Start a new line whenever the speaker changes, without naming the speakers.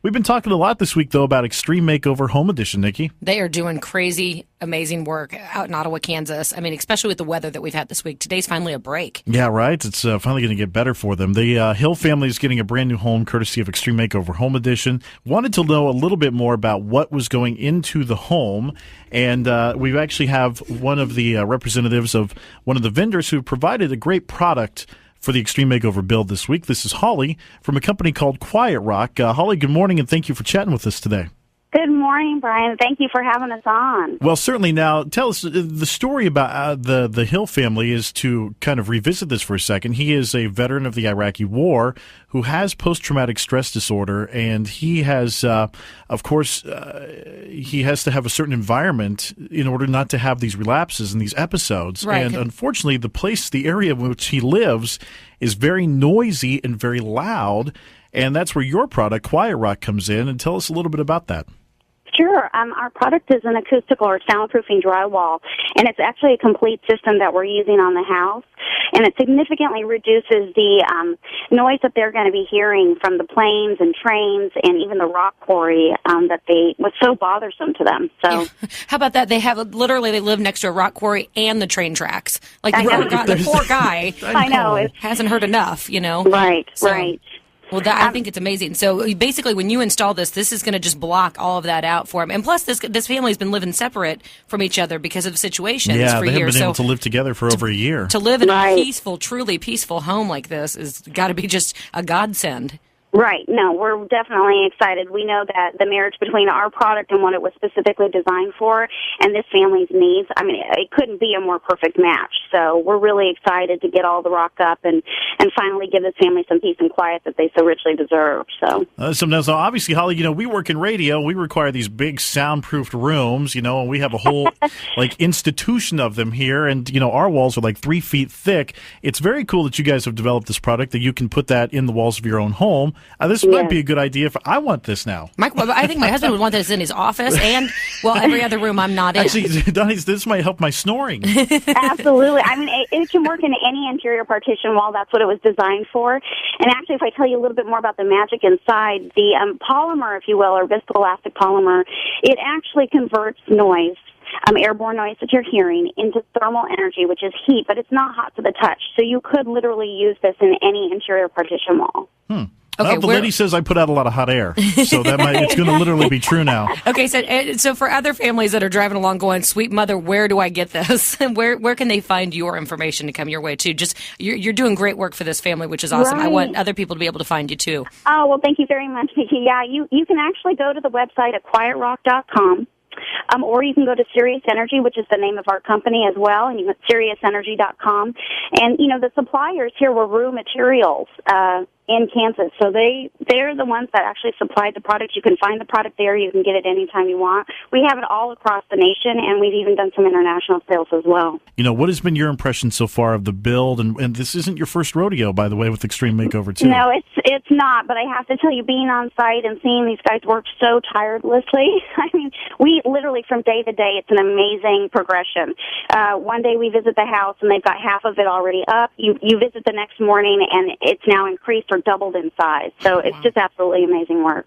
We've been talking a lot this week, though, about Extreme Makeover Home Edition, Nikki.
They are doing crazy, amazing work out in Ottawa, Kansas. I mean, especially with the weather that we've had this week. Today's finally a break.
Yeah, right. It's finally going to get better for them. The Hill family is getting a brand new home courtesy of Extreme Makeover Home Edition. Wanted to know a little bit more about what was going into the home. And we actually have one of the representatives of one of the vendors who provided a great product for the Extreme Makeover build this week. This is Holly from a company called QuietRock. Holly, good morning, and thank you for chatting with us today.
Good morning, Brian. Thank you for having us on.
Well, certainly. Now, tell us, the story about the Hill family is to kind of revisit this for a second. He is a veteran of the Iraqi war who has post-traumatic stress disorder, and he has, of course, he has to have a certain environment in order not to have these relapses and these episodes.
Right.
And unfortunately, the area in which he lives is very noisy and very loud, and that's where your product, QuietRock, comes in. And tell us a little bit about that.
Sure. Our product is an acoustical or soundproofing drywall, and it's actually a complete system that we're using on the house, and it significantly reduces the noise that they're going to be hearing from the planes and trains and even the rock quarry that was so bothersome to them. So,
how about that? They live next to a rock quarry and the train tracks. Like the poor guy.
I know
hasn't heard enough. You know.
Right. Right.
Well, I think it's amazing. So basically, when you install this is going to just block all of that out for them. And plus, this family's been living separate from each other because of situations for years.
Yeah, they haven't been able to live together for over a year.
To live in a peaceful, truly peaceful home like this has got to be just a godsend.
Right. No, we're definitely excited. We know that the marriage between our product and what it was specifically designed for and this family's needs, I mean, it couldn't be a more perfect match. So we're really excited to get all the rock up and finally give this family some peace and quiet that they so richly deserve. So
obviously, Holly, we work in radio. We require these big soundproofed rooms, and we have a whole institution of them here. And, our walls are 3 feet thick. It's very cool that you guys have developed this product that you can put that in the walls of your own home. This might be a good idea. I want this now.
I think my husband would want this in his office and, every other room I'm not in.
Actually, Donnie, this might help my snoring.
Absolutely. I mean, it can work in any interior partition wall. That's what it was designed for. And actually, if I tell you a little bit more about the magic inside, the polymer, if you will, or viscoelastic polymer, it actually converts noise, airborne noise that you're hearing, into thermal energy, which is heat, but it's not hot to the touch. So you could literally use this in any interior partition wall.
Okay,
the lady says I put out a lot of hot air, so it's going to literally be true now.
Okay, so for other families that are driving along going, sweet mother, where do I get this? where can they find your information to come your way, too? Just, you're doing great work for this family, which is awesome. Right. I want other people to be able to find you, too.
Oh, well, thank you very much, Nikki. Yeah, you can actually go to the website at QuietRock.com. Or you can go to Sirius Energy, which is the name of our company as well, and you can go to SiriusEnergy.com. And, the suppliers here were Rue Materials in Kansas. So they're the ones that actually supplied the product. You can find the product there. You can get it anytime you want. We have it all across the nation, and we've even done some international sales as well.
What has been your impression so far of the build? And this isn't your first rodeo, by the way, with Extreme Makeover, too.
No, it's not. But I have to tell you, being on site and seeing these guys work so tirelessly, I mean, we literally, from day to day, it's an amazing progression. One day we visit the house, and they've got half of it already up. You visit the next morning, and it's now increased or doubled in size. So it's just absolutely amazing work.